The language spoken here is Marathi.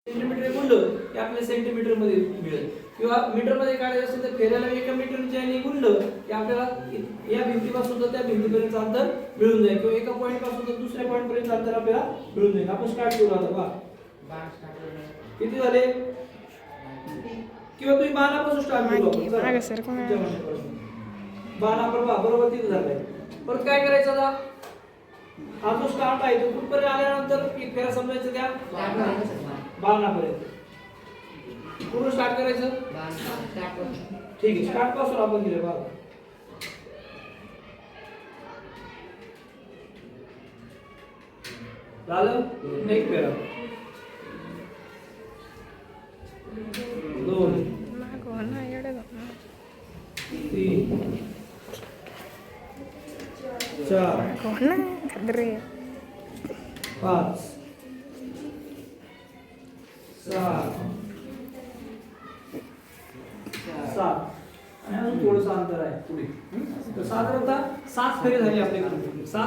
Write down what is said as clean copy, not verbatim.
सेंटीमीटर गुणलं की आपल्याला सेंटीमीटर मध्ये मिळेल, किंवा मीटर मध्ये काढायचं असेल तर फेऱ्याला एका मीटरच्या याने गुणलं की आपल्याला या भिंतीपासून तर त्या भिंतीपर्यंत अंतर मिळून जाईल, किंवा एका पॉईंट पासून तर दुसऱ्या पॉईंट पर्यंत अंतर आपल्याला मिळून जाईल. आपण स्टार्ट करू आता. पहा किती झाले, किंवा तुम्ही बाणापासून स्टार्ट करू आपण. बाणा बरोबर तिथे झालाय. परत काय करायचं आता, हा जो स्टार्ट आहे तो कुठपर्यंत आल्यानंतर एक फेरा समजायचं त्या बाणापर्यंत. कुठून स्टार्ट करायचं, ठीक आहे, स्टार्ट पासून आपण दिलं बघा. झालं, एक फेरा, 2 3 4 5 6 7 आणि अजून थोडंसं अंतर आहे पुढे. तर साधारणतः 7 फेरे झाले आपल्याकडे. 7